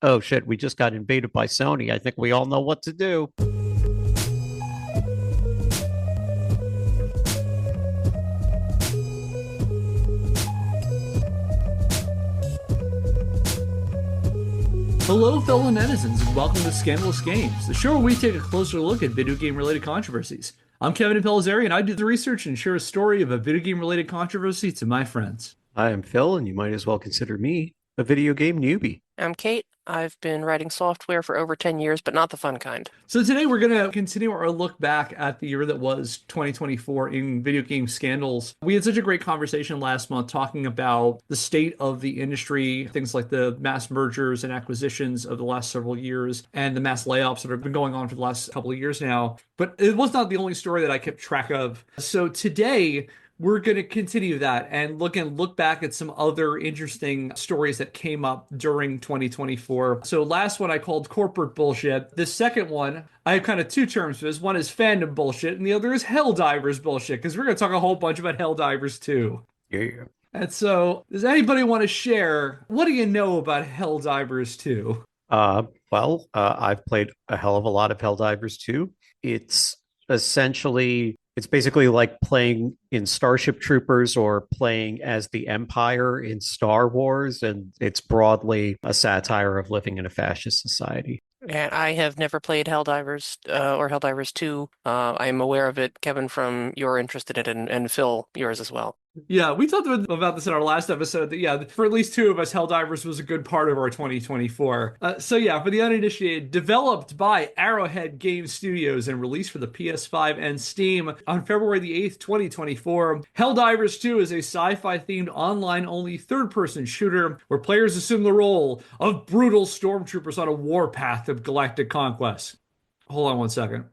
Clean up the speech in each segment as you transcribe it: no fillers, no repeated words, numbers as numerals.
Oh shit, we just got invaded by Sony. I think we all know what to do. Hello, fellow netizens, and welcome to Scandalous Games, the show where we take a closer look at video game related controversies. I'm Kevin Impellizeri, and I do the research and share a story of a video game related controversy to my friends. I am Phil, and you might as well consider me a video game newbie. I'm Kate. I've been writing software for over 10 years, but not the fun kind. So today we're going to continue our look back at the year that was 2024 in video game scandals. We had such a great conversation last month talking about the state of the industry, things like the mass mergers and acquisitions of the last several years and the mass layoffs that have been going on for the last couple of years now. But it was not the only story that I kept track of. So today we're going to continue that and look back at some other interesting stories that came up during 2024. So last one I called corporate bullshit. The second one, I have kind of two terms for this. One is fandom bullshit, and the other is Helldivers bullshit, because we're going to talk a whole bunch about Helldivers 2. Yeah. And so, does anybody want to share, what do you know about Helldivers 2? I've played a hell of a lot of Helldivers 2. It's basically like playing in Starship Troopers or playing as the Empire in Star Wars, and it's broadly a satire of living in a fascist society. And I have never played Helldivers or Helldivers 2. I am aware of it, Kevin, from your interest in it, and Phil, yours as well. Yeah, we talked about this in our last episode, that, yeah, for at least two of us, Helldivers was a good part of our 2024. For the uninitiated, developed by Arrowhead Game Studios and released for the PS5 and Steam on February the 8th, 2024, Helldivers 2 is a sci-fi themed online-only third-person shooter where players assume the role of brutal stormtroopers on a warpath of galactic conquest. Hold on one second.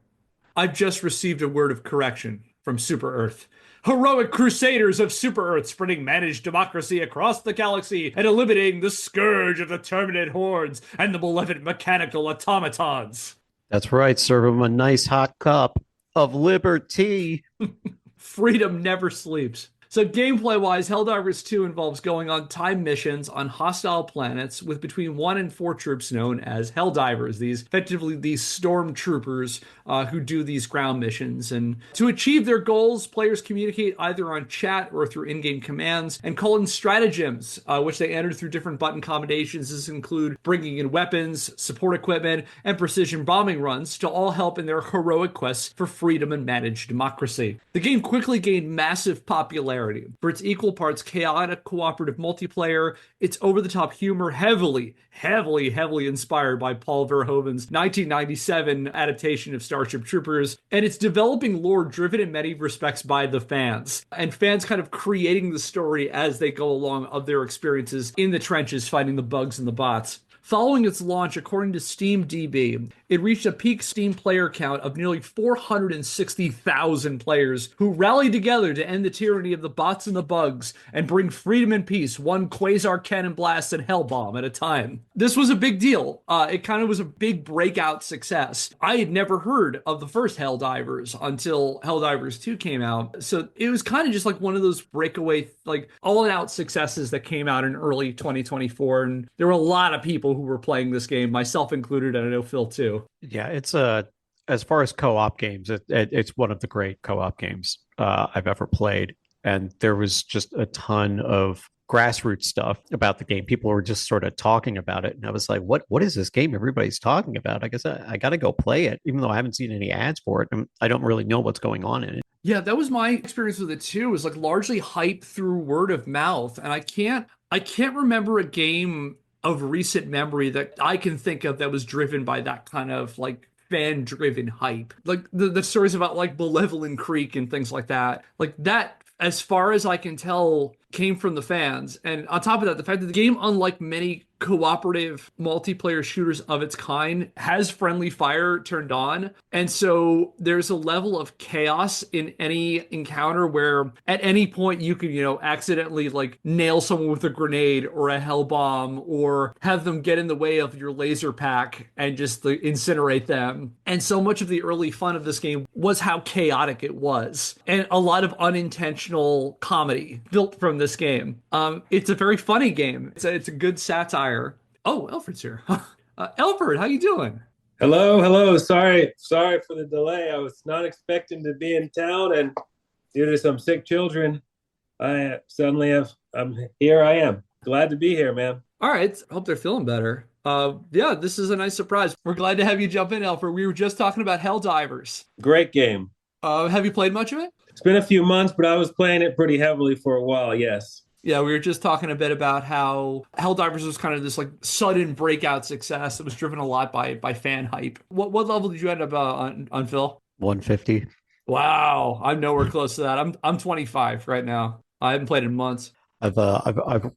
I've just received a word of correction from Super Earth. Heroic crusaders of Super Earth spreading managed democracy across the galaxy and eliminating the scourge of the Terminate hordes and the malevolent mechanical automatons. That's right, serve them a nice hot cup of liberty. Freedom never sleeps. So gameplay-wise, Helldivers 2 involves going on time missions on hostile planets with between 1 and 4 troops known as Helldivers, these stormtroopers who do these ground missions. And to achieve their goals, players communicate either on chat or through in-game commands and call in stratagems, which they enter through different button combinations. This include bringing in weapons, support equipment, and precision bombing runs to all help in their heroic quests for freedom and managed democracy. The game quickly gained massive popularity for its equal parts chaotic cooperative multiplayer, its over-the-top humor heavily inspired by Paul Verhoeven's 1997 adaptation of Starship Troopers, and its developing lore driven in many respects by the fans, and fans kind of creating the story as they go along of their experiences in the trenches fighting the bugs and the bots. Following its launch, according to SteamDB, it reached a peak Steam player count of nearly 460,000 players who rallied together to end the tyranny of the bots and the bugs and bring freedom and peace, one quasar cannon blast and hell bomb at a time. This was a big deal. It kind of was a big breakout success. I had never heard of the first Helldivers until Helldivers 2 came out. So it was kind of just like one of those breakaway, like all-out successes that came out in early 2024. And there were a lot of people who were playing this game, myself included, and I know Phil too. Yeah, it's as far as co-op games, it's one of the great co-op games I've ever played. And there was just a ton of grassroots stuff about the game. People were just sort of talking about it. And I was like, what is this game everybody's talking about? I guess I got to go play it, even though I haven't seen any ads for it. And I don't really know what's going on in it. Yeah, that was my experience with it too. It was like largely hyped through word of mouth. And I can't remember a game of recent memory that I can think of that was driven by that kind of like fan-driven hype. Like the stories about like Malevolent Creek and things like that. Like that, as far as I can tell, came from the fans. And on top of that, the fact that the game, unlike many cooperative multiplayer shooters of its kind, has friendly fire turned on. And so there's a level of chaos in any encounter where at any point you can, accidentally like nail someone with a grenade or a hell bomb or have them get in the way of your laser pack and just incinerate them. And so much of the early fun of this game was how chaotic it was. And a lot of unintentional comedy built from this game. It's a very funny game. It's a good satire. Oh, Elford's here. Elford, how you doing? Hello, hello. Sorry for the delay. I was not expecting to be in town, and due to some sick children, I suddenly have. I'm here. I am glad to be here, man. All right, hope they're feeling better. Yeah, this is a nice surprise. We're glad to have you jump in, Elford. We were just talking about Helldivers. Great game. Have you played much of it? It's been a few months, but I was playing it pretty heavily for a while. Yes. Yeah, we were just talking a bit about how Helldivers was kind of this like sudden breakout success that was driven a lot by fan hype. What level did you end up on Phil? 150. Wow, I'm nowhere close to that. I'm 25 right now. I haven't played in months. I've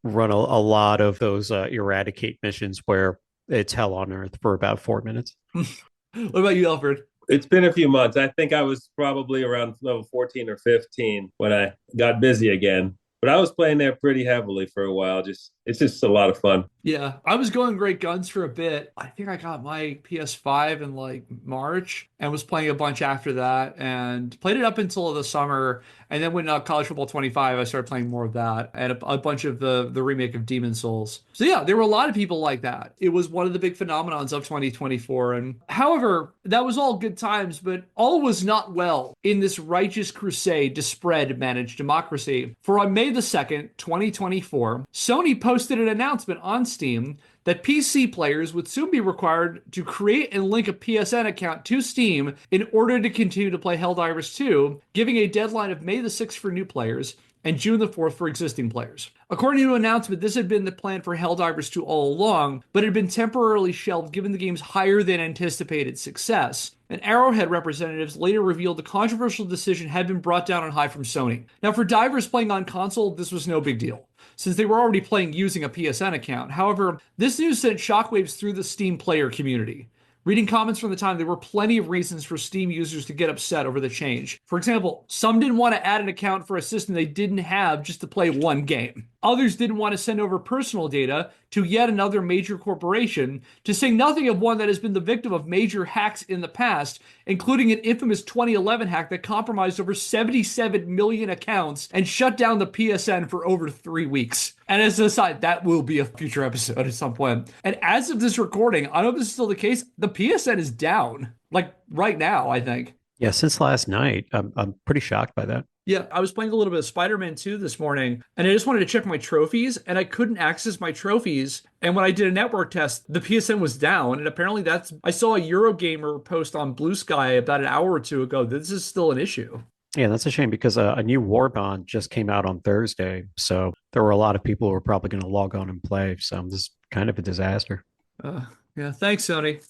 run a lot of those eradicate missions where it's hell on earth for about 4 minutes. What about you, Alfred? It's been a few months. I think I was probably around level 14 or 15 when I got busy again. But I was playing there pretty heavily for a while. It's just a lot of fun. Yeah, I was going great guns for a bit. I think I got my PS5 in like March and was playing a bunch after that and played it up until the summer. And then when College Football 25, I started playing more of that and a bunch of the remake of Demon Souls. So yeah, there were a lot of people like that. It was one of the big phenomenons of 2024. And however, that was all good times, but all was not well in this righteous crusade to spread managed democracy. For on May the 2nd, 2024, Sony posted an announcement on Steam that PC players would soon be required to create and link a PSN account to Steam in order to continue to play Helldivers 2, giving a deadline of May the 6th for new players and June the 4th for existing players. According to an announcement, this had been the plan for Helldivers 2 all along, but had been temporarily shelved given the game's higher than anticipated success. And Arrowhead representatives later revealed the controversial decision had been brought down on high from Sony. Now, for divers playing on console, this was no big deal, since they were already playing using a PSN account. However, this news sent shockwaves through the Steam player community. Reading comments from the time, there were plenty of reasons for Steam users to get upset over the change. For example, some didn't want to add an account for a system they didn't have just to play one game. Others didn't want to send over personal data to yet another major corporation, to say nothing of one that has been the victim of major hacks in the past, including an infamous 2011 hack that compromised over 77 million accounts and shut down the PSN for over 3 weeks. And as an aside, that will be a future episode at some point. And as of this recording, I don't know if this is still the case, the PSN is down. Like right now, I think. Yeah, since last night, I'm pretty shocked by that. Yeah, I was playing a little bit of Spider-Man 2 this morning, and I just wanted to check my trophies, and I couldn't access my trophies. And when I did a network test, the PSN was down, and apparently I saw a Eurogamer post on Blue Sky about an hour or two ago that this is still an issue. Yeah, that's a shame because a new War Bond just came out on Thursday. So there were a lot of people who were probably going to log on and play. So this is kind of a disaster. Yeah, thanks, Sony.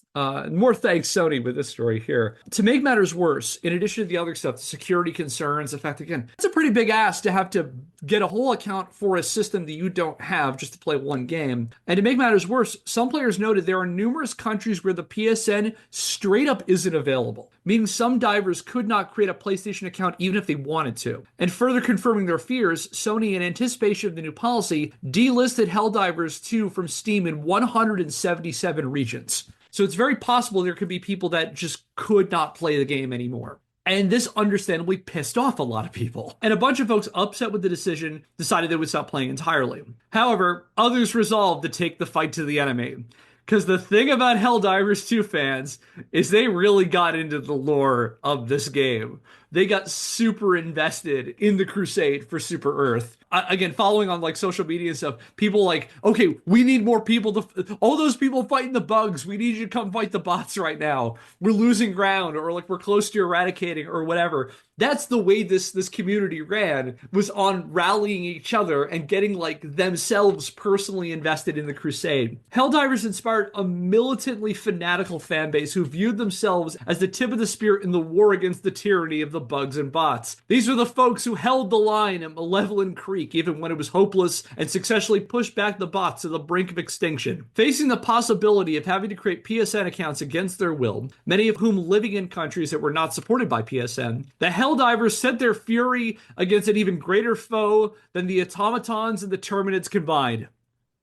More thanks, Sony, with this story here. To make matters worse, in addition to the other stuff, the security concerns, the fact, again, it's a pretty big ask to have to get a whole account for a system that you don't have just to play one game. And to make matters worse, some players noted there are numerous countries where the PSN straight up isn't available, meaning some divers could not create a PlayStation account even if they wanted to. And further confirming their fears, Sony, in anticipation of the new policy, delisted Helldivers 2 from Steam in 177 regions. So it's very possible there could be people that just could not play the game anymore. And this understandably pissed off a lot of people. And a bunch of folks upset with the decision decided they would stop playing entirely. However, others resolved to take the fight to the enemy. Because the thing about Helldivers 2 fans is they really got into the lore of this game. They got super invested in the crusade for Super Earth. Again, following on like social media and stuff, people like, okay, we need more people all those people fighting the bugs, we need you to come fight the bots right now. We're losing ground, or like we're close to eradicating, or whatever. That's the way this community ran, was on rallying each other and getting like themselves personally invested in the crusade. Helldivers inspired a militantly fanatical fan base who viewed themselves as the tip of the spear in the war against the tyranny of the bugs and bots. These were the folks who held the line at Malevolent Creek even when it was hopeless and successfully pushed back the bots to the brink of extinction. Facing the possibility of having to create PSN accounts against their will, many of whom living in countries that were not supported by PSN, the Helldivers sent their fury against an even greater foe than the automatons and the Terminids combined: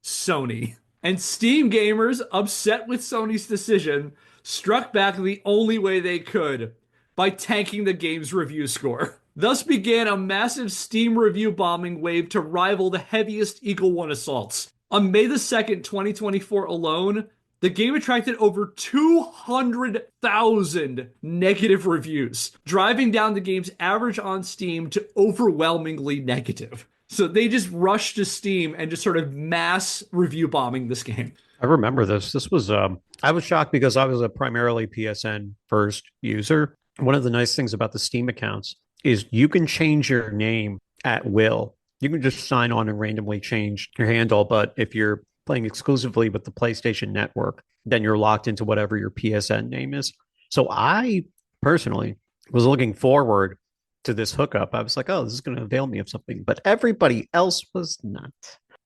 Sony. And Steam gamers, upset with Sony's decision, struck back the only way they could, by tanking the game's review score. Thus began a massive Steam review bombing wave to rival the heaviest Eagle One assaults. On May the 2nd, 2024 alone, The game attracted over 200,000 negative reviews, driving down the game's average on Steam to overwhelmingly negative. So they just rushed to Steam and just sort of mass review bombing this game. I remember this. This was I was shocked because I was a primarily PSN first user. One of the nice things about the Steam accounts is you can change your name at will. You can just sign on and randomly change your handle, but if you're playing exclusively with the PlayStation Network, then you're locked into whatever your PSN name is. So I personally was looking forward to this hookup. I was like, oh, this is going to avail me of something, but everybody else was not.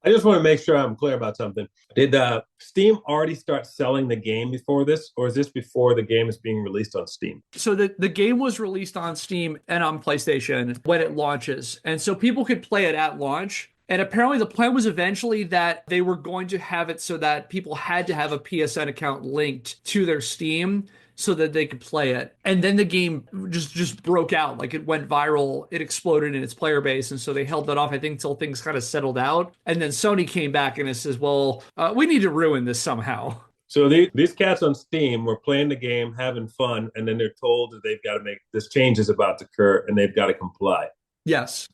I just want to make sure I'm clear about something. Did Steam already start selling the game before this, or is this before the game is being released on Steam? So the game was released on Steam and on PlayStation when it launches. And so people could play it at launch. And apparently the plan was eventually that they were going to have it so that people had to have a PSN account linked to their Steam so that they could play it. And then the game just broke out. Like it went viral. It exploded in its player base. And so they held that off, I think, until things kind of settled out. And then Sony came back and it says, well, we need to ruin this somehow. So these cats on Steam were playing the game, having fun, and then they're told that they've got to make this change is about to occur and they've got to comply. Yes.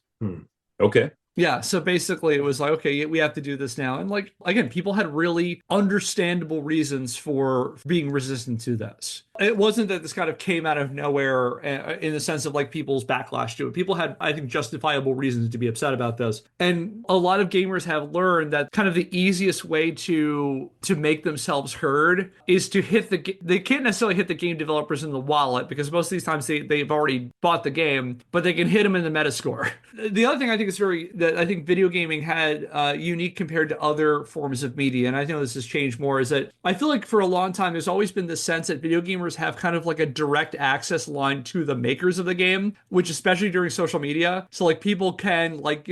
Okay. Yeah, so basically it was like, okay, we have to do this now. And like, again, people had really understandable reasons for being resistant to this. It wasn't that this kind of came out of nowhere in the sense of like people's backlash to it. People had, I think, justifiable reasons to be upset about this. And a lot of gamers have learned that kind of the easiest way to make themselves heard is to they can't necessarily hit the game developers in the wallet because most of these times they've already bought the game, but they can hit them in the Metascore. The other thing I think is that I think video gaming had unique compared to other forms of media, and I know this has changed more, is that I feel like for a long time there's always been this sense that video gamers have kind of like a direct access line to the makers of the game, which especially during social media. So like people can like,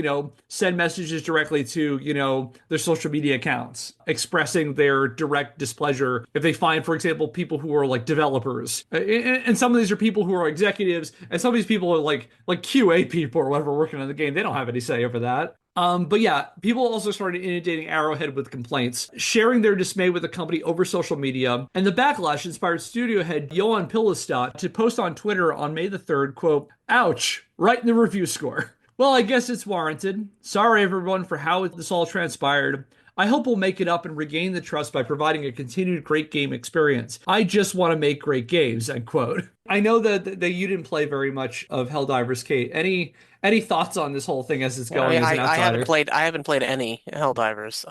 send messages directly to, their social media accounts expressing their direct displeasure if they find, for example, people who are like developers. And some of these are people who are executives, and some of these people are like QA people or whatever working on the game. They don't have any say over that. But yeah, people also started inundating Arrowhead with complaints, sharing their dismay with the company over social media, and the backlash inspired studio head Johan Pillestad to post on Twitter on May the 3rd, quote, "Ouch, right in the review score. Well, I guess it's warranted. Sorry everyone for how this all transpired. I hope we'll make it up and regain the trust by providing a continued great game experience. I just want to make great games," end quote. I know that you didn't play very much of Helldivers, Kate. Any thoughts on this whole thing as it's going as an outsider? I haven't played any Helldivers.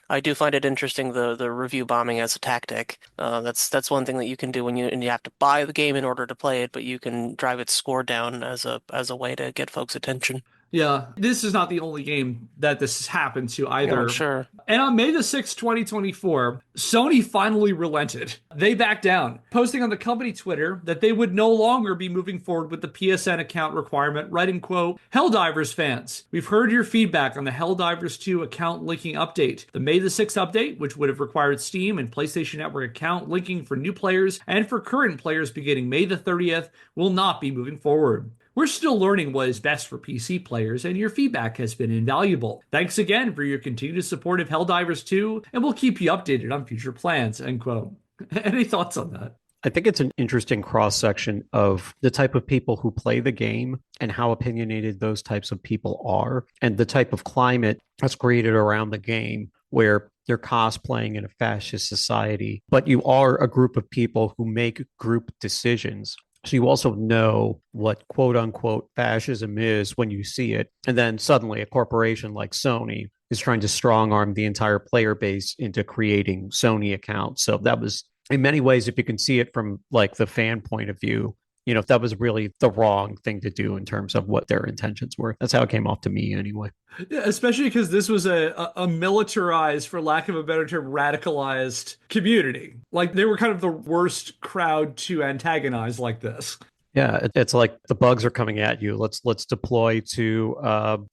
I do find it interesting the review bombing as a tactic. That's one thing that you can do when you have to buy the game in order to play it, but you can drive its score down as a way to get folks' attention. Yeah, this is not the only game that this has happened to either. Yeah, sure. And on May the 6th, 2024, Sony finally relented. They backed down, posting on the company Twitter that they would no longer be moving forward with the PSN account requirement, writing, quote, "Helldivers fans, we've heard your feedback on the Helldivers II account linking update. The May the 6th update, which would have required Steam and PlayStation Network account linking for new players and for current players beginning May the 30th, will not be moving forward. We're still learning what is best for PC players, and your feedback has been invaluable. Thanks again for your continued support of Helldivers 2, and we'll keep you updated on future plans," end quote. Any thoughts on that? I think it's an interesting cross-section of the type of people who play the game and how opinionated those types of people are, and the type of climate that's created around the game where they're cosplaying in a fascist society, but you are a group of people who make group decisions. So you also know what quote unquote fascism is when you see it. And then suddenly a corporation like Sony is trying to strong arm the entire player base into creating Sony accounts. So that was, in many ways, if you can see it from like the fan point of view, that was really the wrong thing to do in terms of what their intentions were. That's how it came off to me anyway. Yeah, especially because this was a militarized, for lack of a better term, radicalized community. Like they were kind of the worst crowd to antagonize like this. Yeah, it's like the bugs are coming at you. Let's deploy to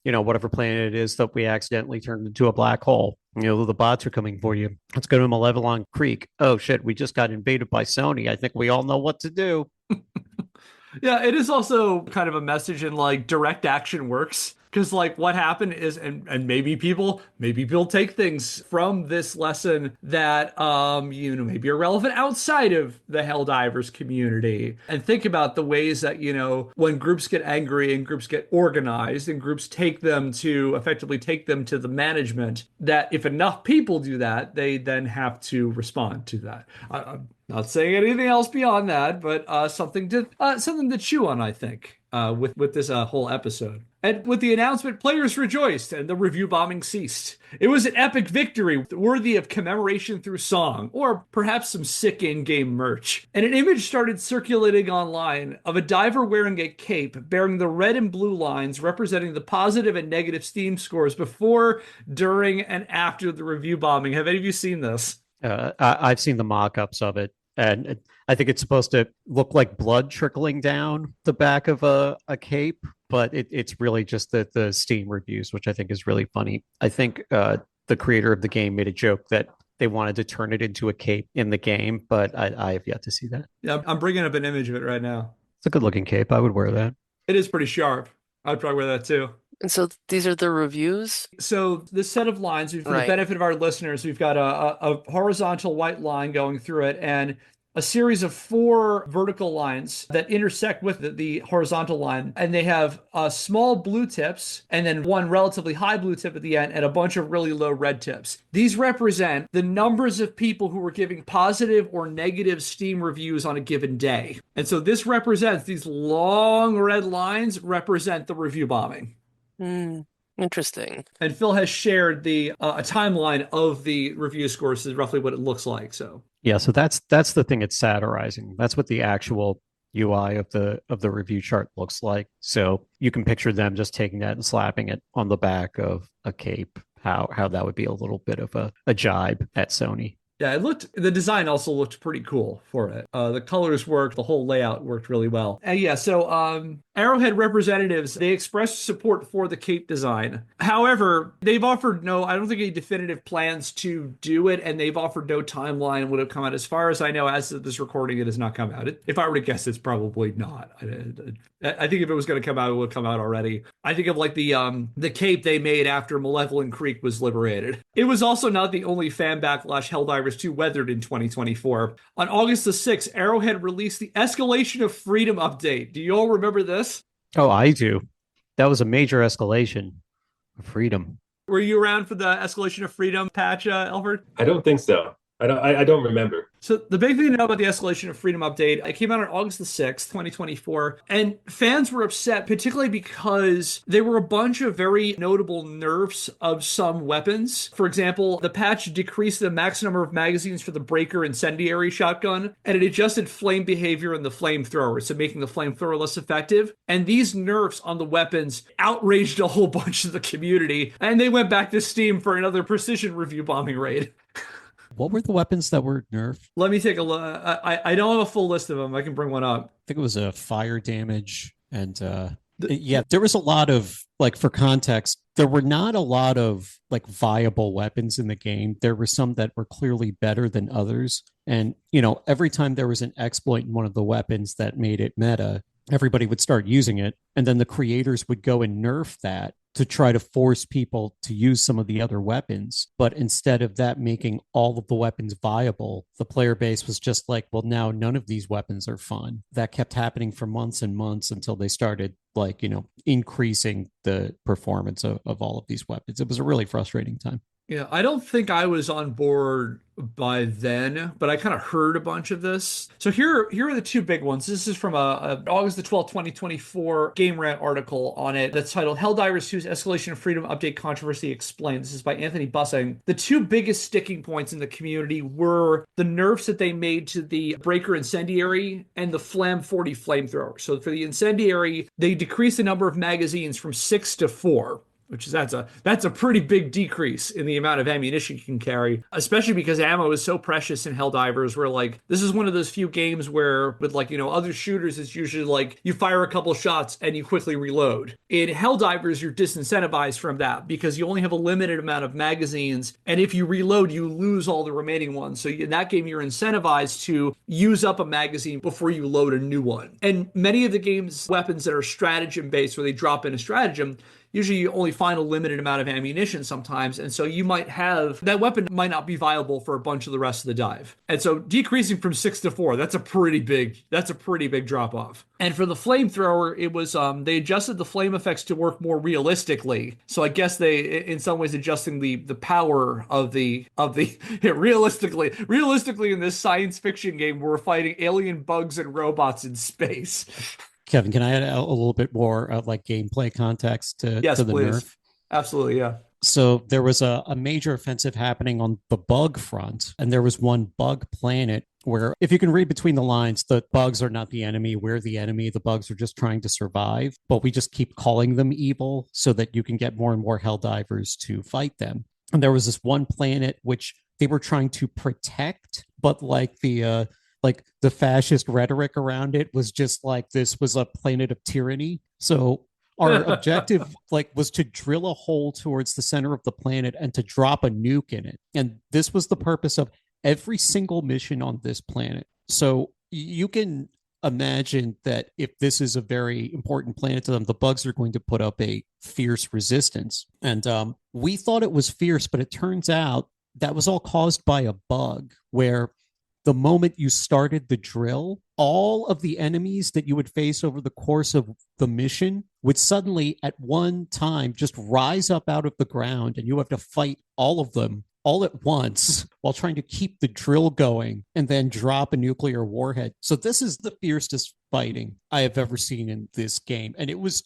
whatever planet it is that we accidentally turned into a black hole. The bots are coming for you. Let's go to Malevelon Creek. Oh shit, we just got invaded by Sony. I think we all know what to do. Yeah, it is also kind of a message in like direct action works. Because like what happened is, and maybe people take things from this lesson that maybe are relevant outside of the Helldivers community, and think about the ways that when groups get angry and groups get organized and groups effectively take them to the management, that if enough people do that, they then have to respond to that. I'm not saying anything else beyond that, but something to chew on, I think, with this whole episode. And with the announcement, players rejoiced and the review bombing ceased. It was an epic victory worthy of commemoration through song, or perhaps some sick in-game merch. And an image started circulating online of a diver wearing a cape bearing the red and blue lines representing the positive and negative Steam scores before, during, and after the review bombing. Have any of you seen this? I've seen the mock-ups of it, and I think it's supposed to look like blood trickling down the back of a cape, but it's really just the Steam reviews, which I think is really funny. I think the creator of the game made a joke that they wanted to turn it into a cape in the game, but I have yet to see that. Yeah, I'm bringing up an image of it right now. It's a good-looking cape. I would wear that. It is pretty sharp. I'd probably wear that too. And so these are the reviews? So this set of lines, for the benefit of our listeners, we've got a horizontal white line going through it and a series of 4 vertical lines that intersect with the horizontal line. And they have small blue tips and then one relatively high blue tip at the end and a bunch of really low red tips. These represent the numbers of people who were giving positive or negative Steam reviews on a given day. And so this represents, these long red lines represent the review bombing. Interesting. And Phil has shared a timeline of the review scores, is roughly what it looks like. So yeah, so that's the thing it's satirizing. That's what the actual UI of the review chart looks like. So you can picture them just taking that and slapping it on the back of a cape. How that would be a little bit of a jibe at Sony. Yeah, the design also looked pretty cool for it. The colors worked, the whole layout worked really well. And yeah, so Arrowhead representatives, they expressed support for the cape design. However, they've offered I don't think any definitive plans to do it, and they've offered no timeline would have come out. As far as I know, as of this recording, it has not come out. If I were to guess, it's probably not. I think if it was going to come out, it would come out already. I think of like the cape they made after Malevolent Creek was liberated. It was also not the only fan backlash Helldivers II weathered in 2024. On August the 6th, Arrowhead released the Escalation of Freedom update. Do you all remember this? Oh, I do. That was a major escalation of freedom. Were you around for the Escalation of Freedom patch, Elford? I don't think so. I don't remember. So the big thing to know about the Escalation of Freedom update, it came out on August the 6th, 2024, and fans were upset, particularly because there were a bunch of very notable nerfs of some weapons. For example, the patch decreased the max number of magazines for the Breaker Incendiary shotgun, and it adjusted flame behavior in the flamethrower, so making the flamethrower less effective. And these nerfs on the weapons outraged a whole bunch of the community, and they went back to Steam for another precision review bombing raid. What were the weapons that were nerfed? Let me take a look. I don't have a full list of them. I can bring one up. I think it was a fire damage. And there was a lot of, like, for context, there were not a lot of like viable weapons in the game. There were some that were clearly better than others. And, every time there was an exploit in one of the weapons that made it meta, everybody would start using it. And then the creators would go and nerf that to try to force people to use some of the other weapons. But instead of that making all of the weapons viable, the player base was just like, well, now none of these weapons are fun. That kept happening for months and months until they started increasing the performance of all of these weapons. It was a really frustrating time. Yeah, I don't think I was on board by then, but I kind of heard a bunch of this. So here are the two big ones. This is from a August the 12th, 2024 Game Rant article on it that's titled Helldivers II's Escalation of Freedom Update Controversy Explained. This is by Anthony Bussing. The two biggest sticking points in the community were the nerfs that they made to the Breaker Incendiary and the Flam 40 flamethrower. So for the Incendiary, they decreased the number of magazines from 6 to 4. Which is that's a pretty big decrease in the amount of ammunition you can carry, especially because ammo is so precious in Helldivers, where like this is one of those few games where with other shooters it's usually like you fire a couple shots and you quickly reload. In Helldivers you're disincentivized from that because you only have a limited amount of magazines, and if you reload you lose all the remaining ones. So in that game you're incentivized to use up a magazine before you load a new one. And many of the game's weapons that are stratagem based, where they drop in a stratagem, usually you only find a limited amount of ammunition sometimes. And so you might have that weapon might not be viable for a bunch of the rest of the dive. And so decreasing from 6 to 4, that's a pretty big drop off. And for the flamethrower, it was they adjusted the flame effects to work more realistically. So I guess they in some ways adjusting the power of the realistically in this science fiction game we're fighting alien bugs and robots in space. Kevin, can I add a little bit more like gameplay context to Yes, the please. nerf? Absolutely, yeah. So there was a major offensive happening on the bug front, and there was one bug planet where, if you can read between the lines, the bugs are not the enemy, we're the enemy. The bugs are just trying to survive, but we just keep calling them evil so that you can get more and more Helldivers to fight them. And there was this one planet which they were trying to protect, but like the fascist rhetoric around it was just like this was a planet of tyranny. So our objective was to drill a hole towards the center of the planet and to drop a nuke in it. And this was the purpose of every single mission on this planet. So you can imagine that if this is a very important planet to them, the bugs are going to put up a fierce resistance. And we thought it was fierce, but it turns out that was all caused by a bug where the moment you started the drill, all of the enemies that you would face over the course of the mission would suddenly at one time just rise up out of the ground, and you have to fight all of them all at once while trying to keep the drill going and then drop a nuclear warhead. So this is the fiercest fighting I have ever seen in this game. And it was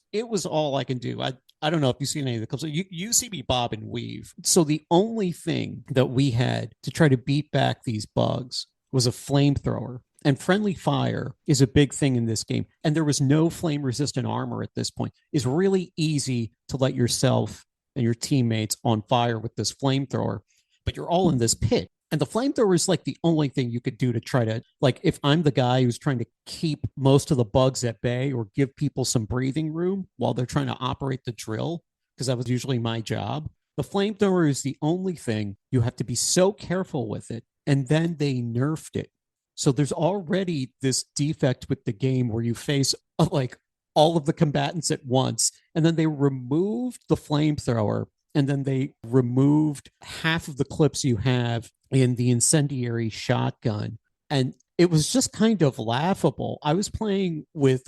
all I can do. I don't know if you've seen any of the clips. You see me bob and weave. So the only thing that we had to try to beat back these bugs was a flamethrower. And friendly fire is a big thing in this game. And there was no flame resistant armor at this point. It's really easy to light yourself and your teammates on fire with this flamethrower, but you're all in this pit. And the flamethrower is like the only thing you could do to try to, like, if I'm the guy who's trying to keep most of the bugs at bay or give people some breathing room while they're trying to operate the drill, because that was usually my job, the flamethrower is the only thing. You have to be so careful with it. And then they nerfed it. So there's already this defect with the game where you face like all of the combatants at once. And then they removed the flamethrower. And then they removed half of the clips you have in the incendiary shotgun. And it was just kind of laughable. I was playing with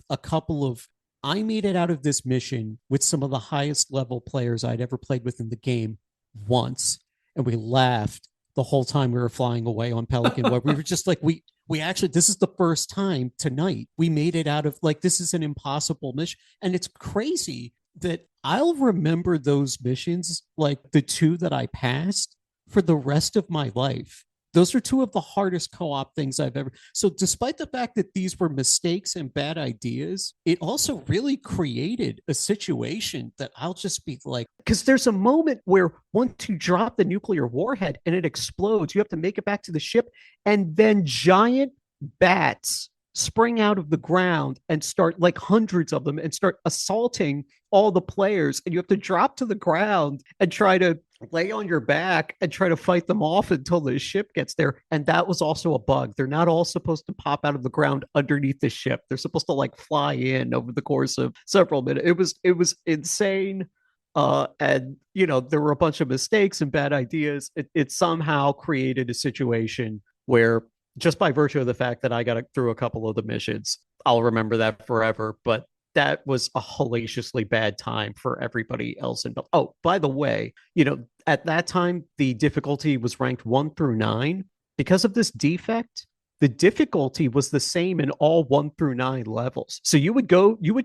I made it out of this mission with some of the highest level players I'd ever played with in the game once. And we laughed the whole time we were flying away on Pelican Web. We were just like, we actually, this is the first time tonight we made it out of, like, this is an impossible mission. And it's crazy that I'll remember those missions, like the two that I passed, for the rest of my life. Those are two of the hardest co-op things I've ever. So despite the fact that these were mistakes and bad ideas, it also really created a situation that I'll just be like, because there's a moment where once you drop the nuclear warhead and it explodes, you have to make it back to the ship, and then giant bats spring out of the ground and start, like hundreds of them, and start assaulting all the players, and you have to drop to the ground and try to lay on your back and try to fight them off until the ship gets there. And that was also a bug. They're not all supposed to pop out of the ground underneath the ship. They're supposed to like fly in over the course of several minutes. It was insane. And you know, there were a bunch of mistakes and bad ideas. It somehow created a situation where, just by virtue of the fact that I got through a couple of the missions, I'll remember that forever. But that was a hellaciously bad time for everybody else involved. Oh, by the way, you know, at that time, the difficulty was ranked 1 through 9. Because of this defect, the difficulty was the same in all 1 through 9 levels. So you would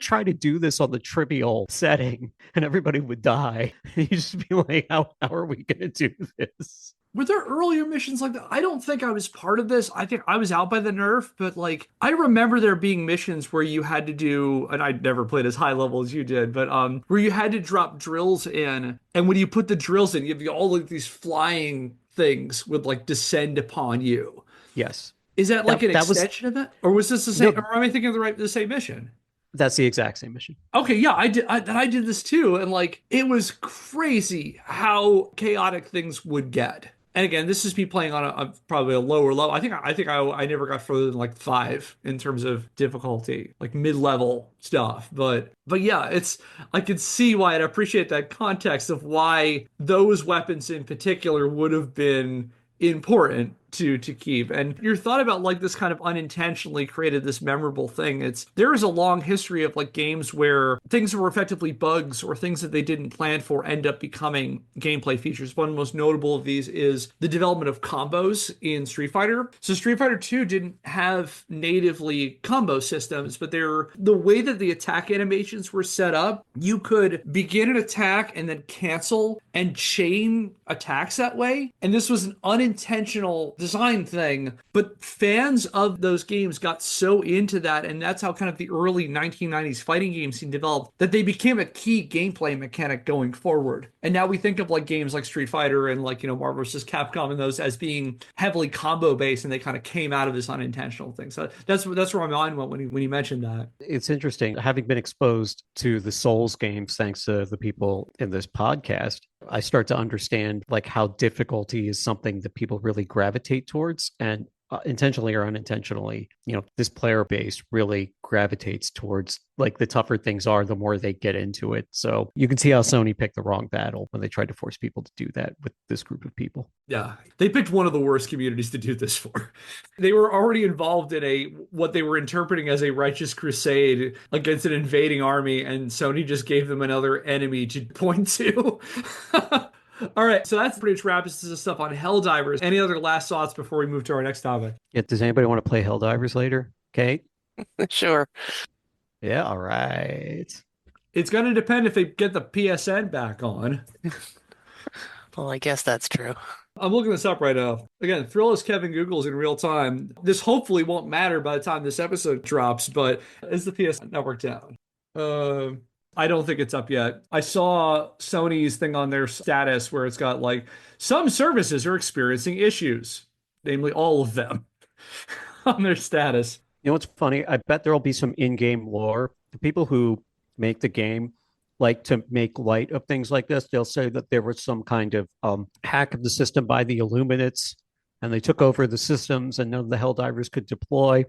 try to do this on the trivial setting and everybody would die. You'd just be like, how are we going to do this? Were there earlier missions like that? I don't think I was part of this. I think I was out by the nerf, but like I remember there being missions where you had to do, and I never played as high level as you did, but where you had to drop drills in, and when you put the drills in, you have all of these flying things would like descend upon you. Yes. Is that like an extension of that, or was this the same? No, or am I thinking of the same mission? That's the exact same mission. Okay, yeah, I did this too, and like it was crazy how chaotic things would get. And again, this is me playing on probably a lower level. I never got further than like 5 in terms of difficulty, like mid-level stuff. But yeah, it's I can see why, and I appreciate that context of why those weapons in particular would have been important to keep. And your thought about like this kind of unintentionally created this memorable thing. There is a long history of like games where things were effectively bugs or things that they didn't plan for end up becoming gameplay features. One of the most notable of these is the development of combos in Street Fighter. So Street Fighter 2 didn't have natively combo systems, but the way that the attack animations were set up, you could begin an attack and then cancel and chain attacks that way. And this was an unintentional design thing, but fans of those games got so into that, and that's how kind of the early 1990s fighting games scene developed, that they became a key gameplay mechanic going forward. And now we think of like games like Street Fighter and like, Marvel vs. Capcom and those as being heavily combo based, and they kind of came out of this unintentional thing. So that's where my mind went when he mentioned that. It's interesting, having been exposed to the Souls games thanks to the people in this podcast, I start to understand like how difficulty is something that people really gravitate towards, and intentionally or unintentionally, this player base really gravitates towards like the tougher things are, the more they get into it. So you can see how Sony picked the wrong battle when they tried to force people to do that with this group of people. Yeah, they picked one of the worst communities to do this for. They were already involved in what they were interpreting as a righteous crusade against an invading army, and Sony just gave them another enemy to point to. All right, so that's pretty much wraps this stuff on Helldivers. Any other last thoughts before we move to our next topic? Yeah, does anybody want to play Helldivers later? Kate? Sure. Yeah, all right. It's going to depend if they get the PSN back on. Well, I guess that's true. I'm looking this up right now. Again, Thrill as Kevin Googles in real time. This hopefully won't matter by the time this episode drops, but is the PSN network down? I don't think it's up yet. I saw Sony's thing on their status where it's got like, some services are experiencing issues, namely all of them on their status. You know what's funny? I bet there'll be some in-game lore. The people who make the game like to make light of things like this. They'll say that there was some kind of hack of the system by the Illuminates, and they took over the systems, and none of the Helldivers could deploy.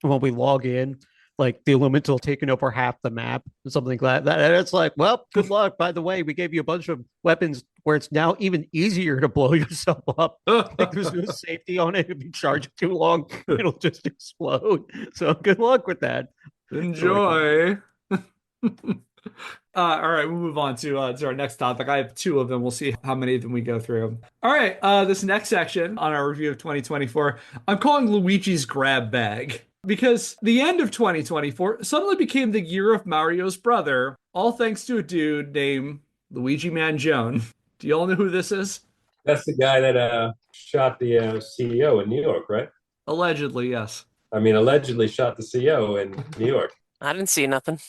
And when we log in, like the Illuminates will taken over half the map, something like that. And it's like, well, good luck. By the way, we gave you a bunch of weapons where it's now even easier to blow yourself up. Like there's no safety on it. If you charge it too long, it'll just explode. So good luck with that. Enjoy. All right, we'll move on to our next topic. I have 2 of them. We'll see how many of them we go through. All right, this next section on our review of 2024, I'm calling Luigi's Grab Bag. Because the end of 2024 suddenly became the year of Mario's brother, all thanks to a dude named Luigi Mangione. Do you all know who this is? That's the guy that shot the CEO in New York, right? Allegedly, yes. I mean, allegedly shot the CEO in New York. I didn't see nothing.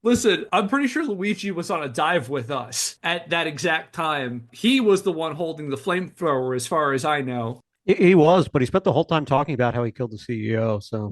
Listen, I'm pretty sure Luigi was on a dive with us at that exact time. He was the one holding the flamethrower, as far as I know. He was, but he spent the whole time talking about how he killed the CEO. So,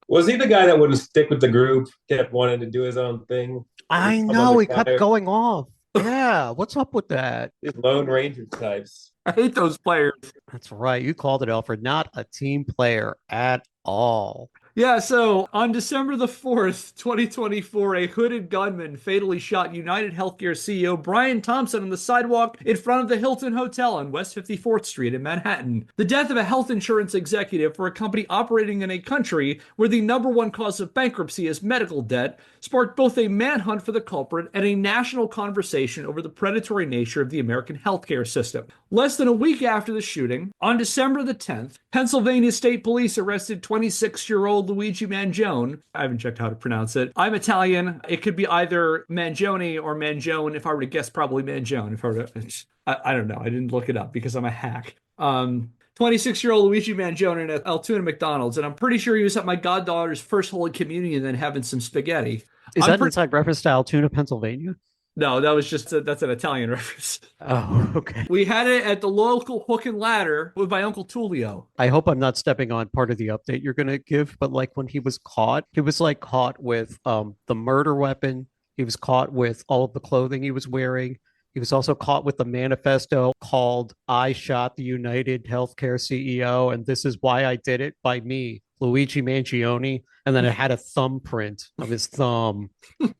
Was he the guy that wouldn't stick with the group, kept wanting to do his own thing? I know, he kept going off. Yeah, what's up with that? These Lone Ranger types. I hate those players. That's right. You called it, Elford. Not a team player at all. Yeah, so on December the 4th, 2024, a hooded gunman fatally shot UnitedHealthcare CEO Brian Thompson on the sidewalk in front of the Hilton Hotel on West 54th Street in Manhattan. The death of a health insurance executive for a company operating in a country where the #1 cause of bankruptcy is medical debt sparked both a manhunt for the culprit and a national conversation over the predatory nature of the American healthcare system. Less than a week after the shooting, on December the 10th, Pennsylvania State Police arrested 26-year-old Luigi Mangione. I haven't checked how to pronounce it. I'm Italian. It could be either Mangione or Mangione. If I were to guess, probably Mangione. If I were to, I don't know. I didn't look it up because I'm a hack. 26-year-old Luigi Mangione at Altoona McDonald's, and I'm pretty sure he was at my goddaughter's first Holy Communion and then having some spaghetti. Is that inside reference to Altoona, Pennsylvania? No, that was just that's an Italian reference. Oh, okay. We had it at the local Hook and Ladder with my Uncle Tullio. I hope I'm not stepping on part of the update you're going to give, but like when he was caught with the murder weapon. He was caught with all of the clothing he was wearing. He was also caught with a manifesto called "I shot the UnitedHealthcare CEO, and this is why I did it" by me, Luigi Mangione, and then it had a thumbprint of his thumb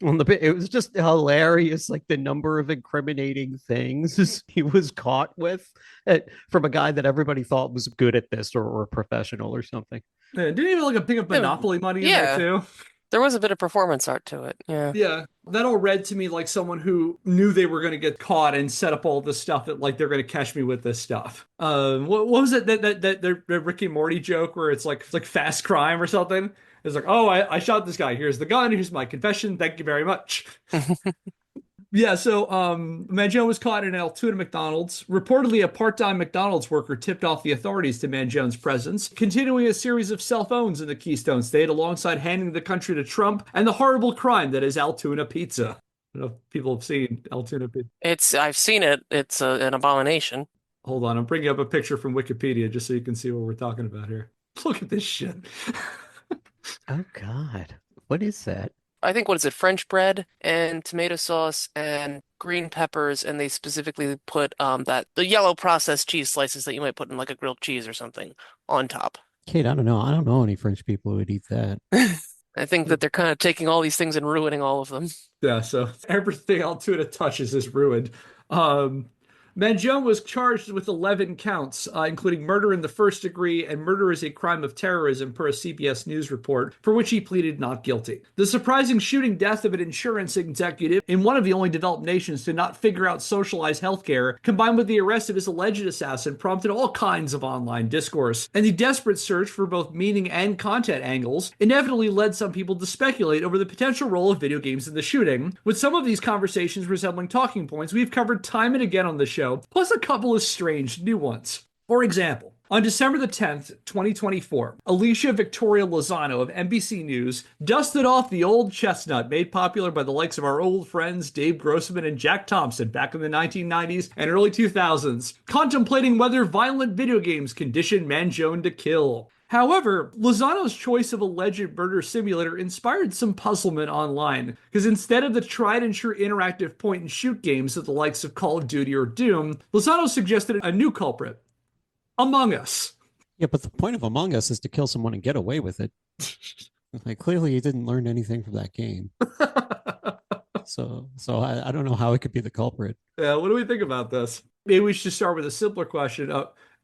on the. It was just hilarious, like the number of incriminating things he was caught with from a guy that everybody thought was good at this or a professional or something. Yeah, didn't even like a pick up Monopoly money in there too. There was a bit of performance art to it. Yeah. Yeah. That all read to me like someone who knew they were going to get caught and set up all this stuff that like they're going to catch me with this stuff. What was it that Ricky and Morty joke where it's like fast crime or something? It's like, oh, I shot this guy. Here's the gun. Here's my confession. Thank you very much. Yeah, so Mangione was caught in an Altoona McDonald's. Reportedly, a part-time McDonald's worker tipped off the authorities to Mangione's presence, continuing a series of cell phones in the Keystone State alongside handing the country to Trump and the horrible crime that is Altoona pizza. I don't know if people have seen Altoona pizza. I've seen it. It's an abomination. Hold on, I'm bringing up a picture from Wikipedia just so you can see what we're talking about here. Look at this shit. Oh, God. What is that? I think, what is it, French bread and tomato sauce and green peppers, and they specifically put the yellow processed cheese slices that you might put in like a grilled cheese or something on top. Kate, I don't know. I don't know any French people who would eat that. I think that they're kind of taking all these things and ruining all of them. Yeah, so everything Altoona touches is ruined. Mangione was charged with 11 counts, including murder in the first degree and murder as a crime of terrorism per a CBS News report, for which he pleaded not guilty. The surprising shooting death of an insurance executive in one of the only developed nations to not figure out socialized healthcare, combined with the arrest of his alleged assassin, prompted all kinds of online discourse. And the desperate search for both meaning and content angles inevitably led some people to speculate over the potential role of video games in the shooting, with some of these conversations resembling talking points we've covered time and again on the show, plus a couple of strange new ones. For example, on December the 10th, 2024, Alicia Victoria Lozano of NBC News dusted off the old chestnut made popular by the likes of our old friends Dave Grossman and Jack Thompson back in the 1990s and early 2000s, contemplating whether violent video games condition Mangione to kill. However, Lozano's choice of alleged murder simulator inspired some puzzlement online, because instead of the tried-and-true interactive point-and-shoot games of the likes of Call of Duty or Doom, Lozano suggested a new culprit, Among Us. Yeah, but the point of Among Us is to kill someone and get away with it. Like, clearly he didn't learn anything from that game. So I don't know how it could be the culprit. Yeah, what do we think about this? Maybe we should start with a simpler question.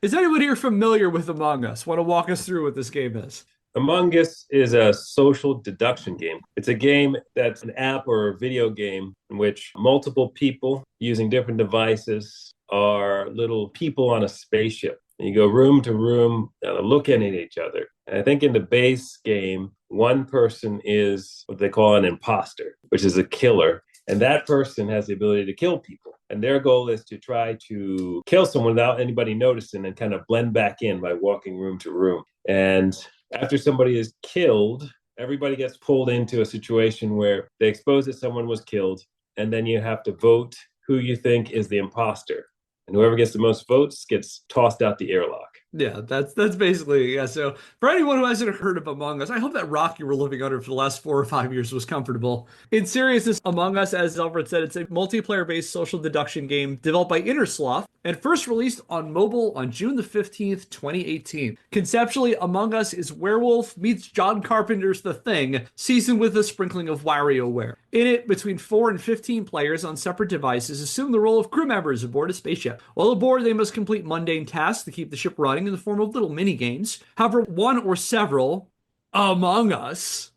Is anyone here familiar with Among Us? Want to walk us through what this game is? Among Us is a social deduction game. It's a game that's an app or a video game in which multiple people using different devices are little people on a spaceship. And you go room to room, looking at each other. And I think in the base game, one person is what they call an imposter, which is a killer. And that person has the ability to kill people. And their goal is to try to kill someone without anybody noticing and kind of blend back in by walking room to room. And after somebody is killed, everybody gets pulled into a situation where they expose that someone was killed. And then you have to vote who you think is the imposter. And whoever gets the most votes gets tossed out the airlock. Yeah, that's basically, yeah. So for anyone who hasn't heard of Among Us, I hope that rock you were living under for the last 4 or 5 years was comfortable. In seriousness, Among Us, as Alfred said, it's a multiplayer-based social deduction game developed by Innersloth and first released on mobile on June the 15th, 2018. Conceptually, Among Us is Werewolf meets John Carpenter's The Thing, seasoned with a sprinkling of WarioWare. In it, between 4 and 15 players on separate devices assume the role of crew members aboard a spaceship. While aboard, they must complete mundane tasks to keep the ship running in the form of little mini-games. However, one or several Among Us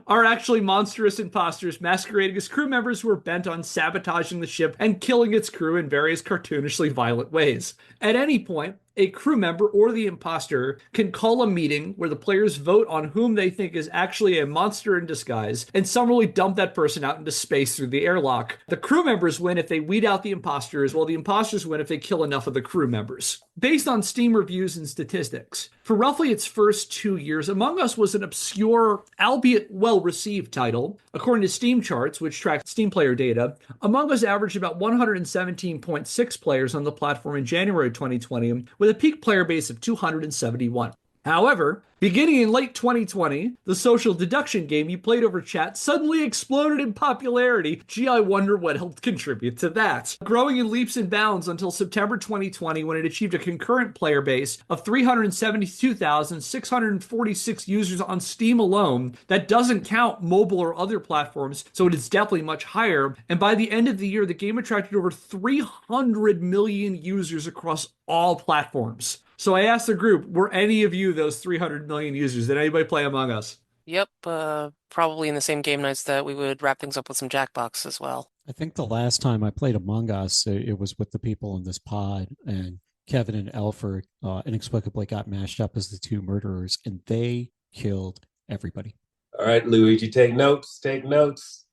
are actually monstrous imposters masquerading as crew members who are bent on sabotaging the ship and killing its crew in various cartoonishly violent ways. At any point, a crew member or the imposter can call a meeting where the players vote on whom they think is actually a monster in disguise and summarily dump that person out into space through the airlock. The crew members win if they weed out the imposters, while the imposters win if they kill enough of the crew members. Based on Steam reviews and statistics, for roughly its first 2 years, Among Us was an obscure, albeit well-received title. According to Steam charts, which track Steam player data, Among Us averaged about 117.6 players on the platform in January 2020, with a peak player base of 271. However, beginning in late 2020, the social deduction game you played over chat suddenly exploded in popularity. Gee, I wonder what helped contribute to that. Growing in leaps and bounds until September 2020, when it achieved a concurrent player base of 372,646 users on Steam alone. That doesn't count mobile or other platforms, so it is definitely much higher. And by the end of the year, the game attracted over 300 million users across all platforms. So I asked the group, were any of you those 300 million users? Did anybody play Among Us? Yep, probably in the same game nights that we would wrap things up with some Jackbox as well. I think the last time I played Among Us, it was with the people in this pod, and Kevin and Elford inexplicably got mashed up as the two murderers, and they killed everybody. All right, Luigi, take notes. Take notes.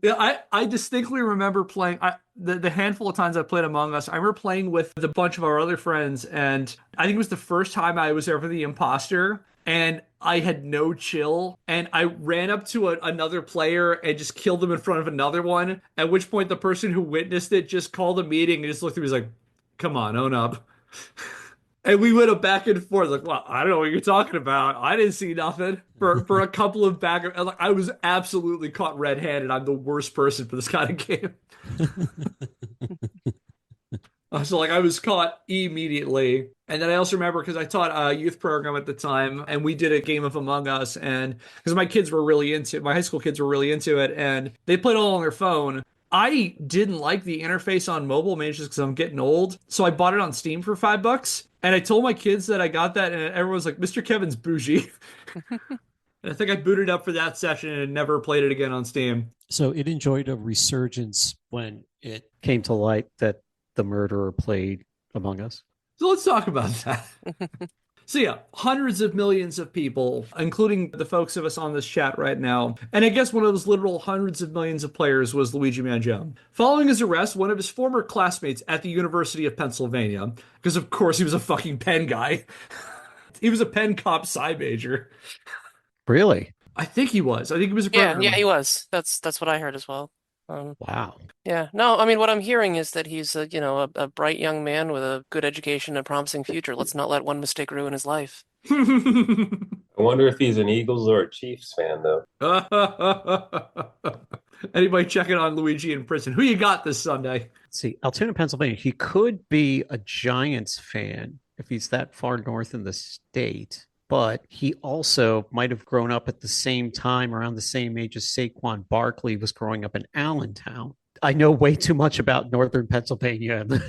Yeah, I distinctly remember playing the handful of times I played Among Us. I remember playing with a bunch of our other friends, and I think it was the first time I was ever the imposter, and I had no chill, and I ran up to another player and just killed them in front of another one, at which point the person who witnessed it just called a meeting and just looked at me and was like, come on, own up. And we went back and forth, like, well, I don't know what you're talking about. I didn't see nothing for a couple of back. Like, I was absolutely caught red-handed. I'm the worst person for this kind of game. So, like, I was caught immediately. And then I also remember, because I taught a youth program at the time, and we did a game of Among Us, and because my kids were really into it, my high school kids were really into it, and they played all on their phone. I didn't like the interface on mobile, maybe just because I'm getting old. So I bought it on Steam for $5. And I told my kids that I got that, and everyone was like, Mr. Kevin's bougie. And I think I booted up for that session and never played it again on Steam. So it enjoyed a resurgence when it Came to light that the murderer played Among Us. So let's talk about that. So yeah, hundreds of millions of people, including the folks of us on this chat right now. And I guess one of those literal hundreds of millions of players was Luigi Mangione. Following his arrest, one of his former classmates at the University of Pennsylvania, because of course he was a fucking Penn guy. He was a Penn Cop Sci major. Really? I think he was. I think he was a Yeah, he was. That's what I heard as well. Wow. Yeah, no, I mean, what I'm hearing is that he's a bright young man with a good education and a promising future. Let's not let one mistake ruin his life. I wonder if he's an Eagles or a Chiefs fan, though. Anybody checking on Luigi in prison? Who you got this Sunday? Let's see, Altoona, Pennsylvania. He could be a Giants fan if he's that far north in the state, but he also might have grown up at the same time, around the same age as Saquon Barkley was growing up in Allentown. I know way too much about northern Pennsylvania and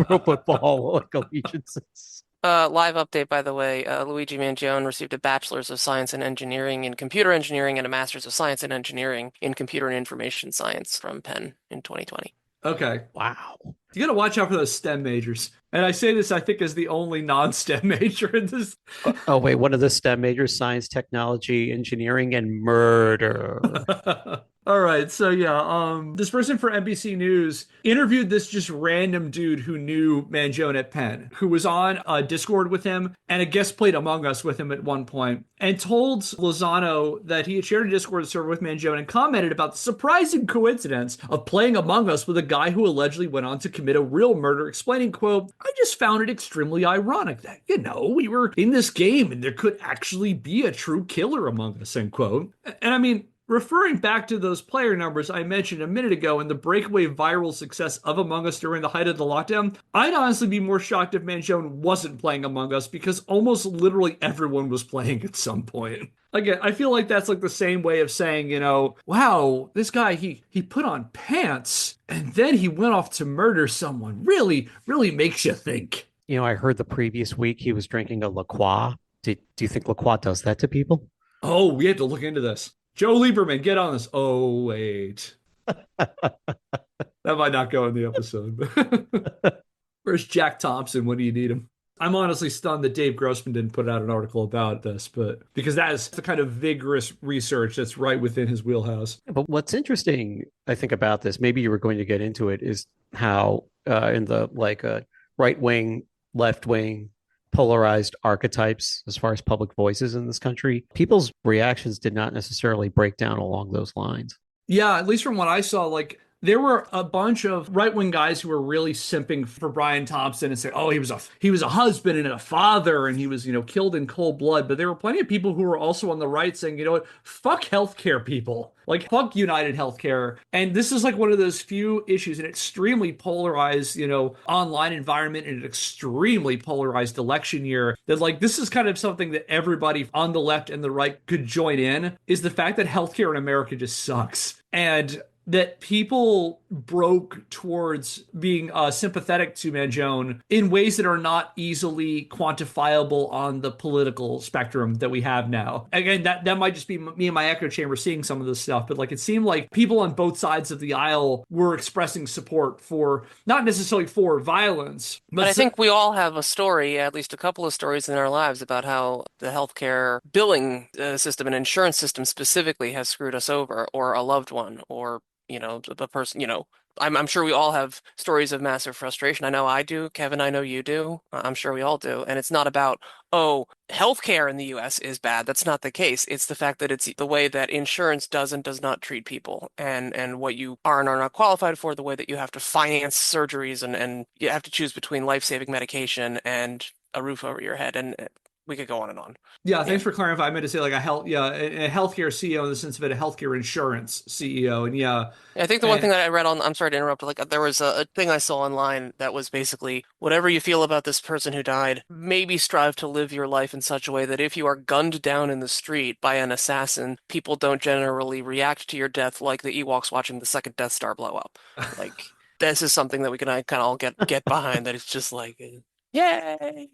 pro football like allegiances. Live update, by the way. Luigi Mangione received a Bachelor's of Science and Engineering in Computer Engineering and a Master's of Science and Engineering in Computer and Information Science from Penn in 2020. Okay. Wow. You gotta watch out for those STEM majors. And I say this, I think, as the only non-STEM major in this. Oh, wait, one of the STEM majors, science, technology, engineering, and murder. All right, so yeah, this person for NBC News interviewed this just random dude who knew Mangione at Penn, who was on Discord with him and I guess played Among Us with him at one point, and told Lozano that he had shared a Discord server with Mangione and commented about the surprising coincidence of playing Among Us with a guy who allegedly went on to commit a real murder, explaining, quote, I just found it extremely ironic that, we were in this game and there could actually be a true killer among us, end quote. And I mean, referring back to those player numbers I mentioned a minute ago and the breakaway viral success of Among Us during the height of the lockdown, I'd honestly be more shocked if Mangione wasn't playing Among Us because almost literally everyone was playing at some point. Again, I feel like that's like the same way of saying, wow, this guy, he put on pants and then he went off to murder someone. Really, really makes you think. I heard the previous week he was drinking a La Croix. Do you think La Croix does that to people? Oh, we have to look into this. Joe Lieberman, get on this. Oh, wait. That might not go in the episode. Where's Jack Thompson? When do you need him? I'm honestly stunned that Dave Grossman didn't put out an article about this, but because that is the kind of vigorous research that's right within his wheelhouse. But what's interesting, I think, about this, maybe you were going to get into it, is how in the right wing, left wing, polarized archetypes as far as public voices in this country, people's reactions did not necessarily break down along those lines. Yeah, at least from what I saw, there were a bunch of right-wing guys who were really simping for Brian Thompson and say, oh, he was a husband and a father and he was, killed in cold blood. But there were plenty of people who were also on the right saying, you know what, fuck healthcare people. Like, fuck UnitedHealthcare. And this is like one of those few issues, an extremely polarized, online environment and an extremely polarized election year that, like, this is kind of something that everybody on the left and the right could join in, is the fact that healthcare in America just sucks. And that people broke towards being sympathetic to Mangione in ways that are not easily quantifiable on the political spectrum that we have now. Again, that might just be me and my echo chamber seeing some of this stuff, but like it seemed like people on both sides of the aisle were expressing support for, not necessarily for violence, but I think we all have a story, at least a couple of stories in our lives about how the healthcare billing system and insurance system specifically has screwed us over, or a loved one, or the person, I'm sure we all have stories of massive frustration. I know I do. Kevin, I know you do. I'm sure we all do. And it's not about, oh, healthcare in the US is bad. That's not the case. It's the fact that it's the way that insurance does not treat people, and what you are and are not qualified for, the way that you have to finance surgeries, and you have to choose between life-saving medication and a roof over your head. And we could go on and on. Yeah, thanks for clarifying. I meant to say like a healthcare CEO in the sense of a healthcare insurance CEO. And yeah. I think the one thing that I read I'm sorry to interrupt, like there was a thing I saw online that was basically, whatever you feel about this person who died, maybe strive to live your life in such a way that if you are gunned down in the street by an assassin, people don't generally react to your death like the Ewoks watching the second Death Star blow up. Like, this is something that we can kind of all get behind, that it's just like, yay!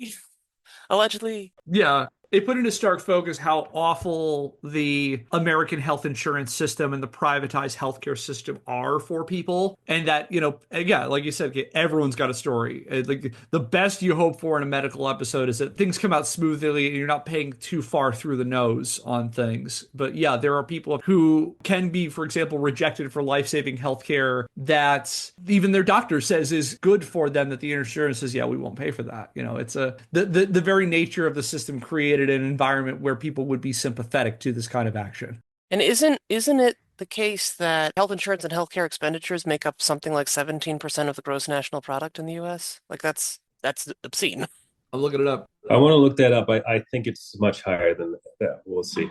Allegedly. Yeah. It put into stark focus how awful the American health insurance system and the privatized healthcare system are for people. And that, again, like you said, everyone's got a story. Like the best you hope for in a medical episode is that things come out smoothly and you're not paying too far through the nose on things. But yeah, there are people who can be, for example, rejected for life-saving healthcare that even their doctor says is good for them, that the insurance says, yeah, we won't pay for that. It's the very nature of the system created an environment where people would be sympathetic to this kind of action. And isn't it the case that health insurance and healthcare expenditures make up something like 17% of the gross national product in the US? Like that's obscene. I'm looking it up. I want to look that up. I think it's much higher than that. We'll see.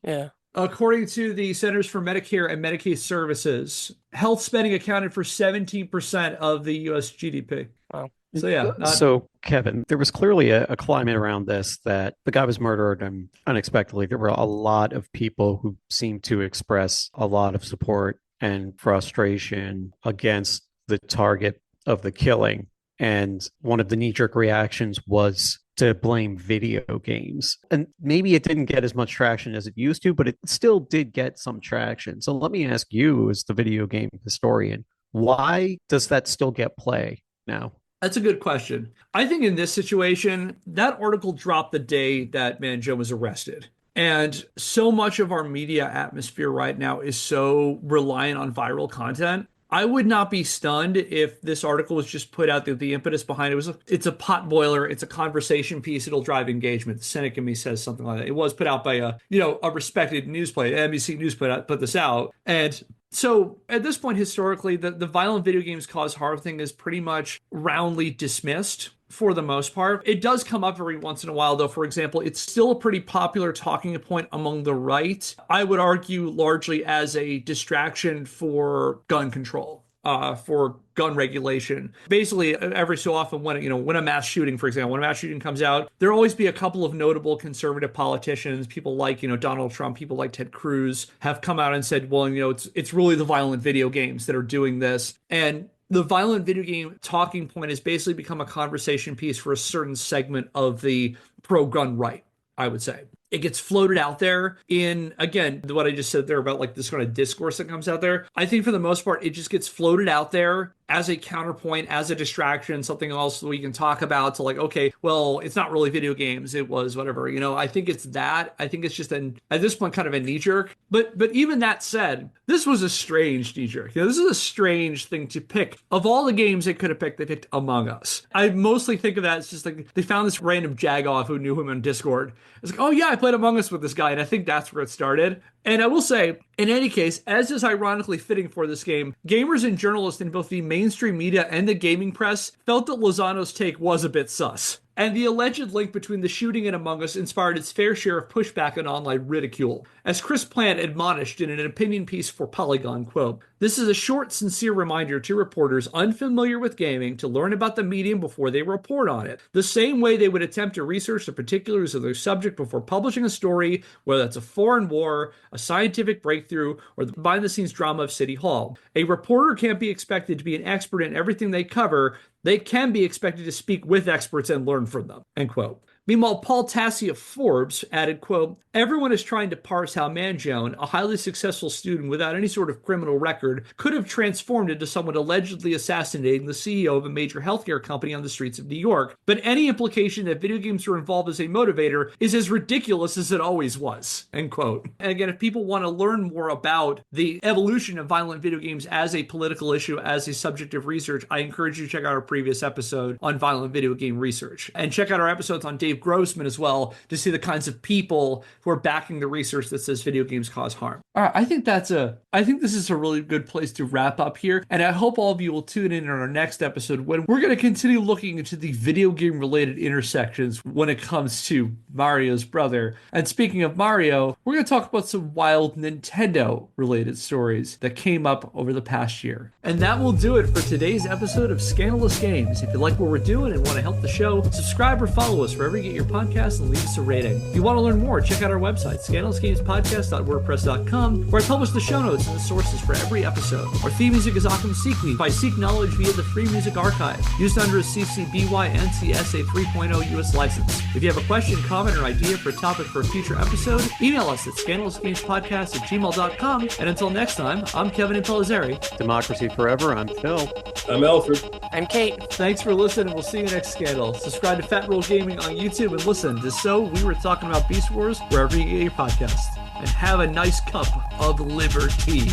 Yeah. According to the Centers for Medicare and Medicaid Services, health spending accounted for 17% of the US GDP. Wow. So yeah. So Kevin, there was clearly a climate around this that the guy was murdered and unexpectedly. There were a lot of people who seemed to express a lot of support and frustration against the target of the killing. And one of the knee-jerk reactions was to blame video games. And maybe it didn't get as much traction as it used to, but it still did get some traction. So let me ask you, as the video game historian, why does that still get play now? That's a good question. I think in this situation, that article dropped the day that Mangione was arrested. And so much of our media atmosphere right now is so reliant on viral content. I would not be stunned if this article was just put out, the impetus behind it it's a pot boiler, it's a conversation piece, it'll drive engagement. The cynic in me says something like that. It was put out by a respected news play, NBC News put this out. And so at this point, historically, the violent video games cause harm thing is pretty much roundly dismissed for the most part. It does come up every once in a while, though. For example, it's still a pretty popular talking point among the right. I would argue largely as a distraction for gun control. For gun regulation. Basically, every so often when a mass shooting, for example, when a mass shooting comes out, there'll always be a couple of notable conservative politicians, people like, Donald Trump, people like Ted Cruz, have come out and said, well, it's really the violent video games that are doing this. And the violent video game talking point has basically become a conversation piece for a certain segment of the pro-gun right, I would say. It gets floated out there in, again, what I just said there about like this kind of discourse that comes out there. I think for the most part, it just gets floated out there as a counterpoint, as a distraction, something else that we can talk about to like, okay, well, it's not really video games. It was whatever, I think it's that. I think it's just at this point, kind of a knee jerk. But even that said, this was a strange knee jerk. This is a strange thing to pick. Of all the games they could have picked, they picked Among Us. I mostly think of that as just like they found this random jagoff who knew him on Discord. It's like, oh yeah, I played Among Us with this guy. And I think that's where it started. And I will say, In any case, as is ironically fitting for this game, gamers and journalists in both the mainstream media and the gaming press felt that Lozano's take was a bit sus. And the alleged link between the shooting and Among Us inspired its fair share of pushback and online ridicule. As Chris Plant admonished in an opinion piece for Polygon, quote, "This is a short, sincere reminder to reporters unfamiliar with gaming to learn about the medium before they report on it, the same way they would attempt to research the particulars of their subject before publishing a story, whether it's a foreign war, a scientific breakthrough, or the behind-the-scenes drama of City Hall. A reporter can't be expected to be an expert in everything they cover. They can be expected to speak with experts and learn from them," end quote. Meanwhile, Paul Tassi of Forbes added, quote, "Everyone is trying to parse how Mangione, a highly successful student without any sort of criminal record, could have transformed into someone allegedly assassinating the CEO of a major healthcare company on the streets of New York. But any implication that video games are involved as a motivator is as ridiculous as it always was," end quote. And again, if people want to learn more about the evolution of violent video games as a political issue, as a subject of research, I encourage you to check out our previous episode on violent video game research. And check out our episodes on Dave Grossman as well to see the kinds of people who are backing the research that says video games cause harm. All right, I think this is a really good place to wrap up here. And I hope all of you will tune in on our next episode when we're going to continue looking into the video game related intersections when it comes to Mario's brother. And speaking of Mario, we're going to talk about some wild Nintendo related stories that came up over the past year. And that will do it for today's episode of Scandalous Games. If you like what we're doing and want to help the show, subscribe or follow us wherever you get your podcast and leave us a rating. If you want to learn more, check out our website, scandalousgamespodcast.wordpress.com, where I publish the show notes and the sources for every episode. Our theme music is Occam Seek Me by Seek Knowledge via the Free Music Archive, used under a CC BY NCSA 3.0 US license. If you have a question, comment, or idea for a topic for a future episode, email us at scandalousgamespodcast@gmail.com. And until next time, I'm Kevin Impellizeri. Democracy Forever. I'm Phil. I'm Elford. I'm Kate. Thanks for listening. We'll see you next Scandal. Subscribe to Fat Roll Gaming on YouTube and listen to So We Were Talking About Beast Wars wherever you get your podcast. And have a nice cup of liberty.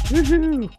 Woohoo!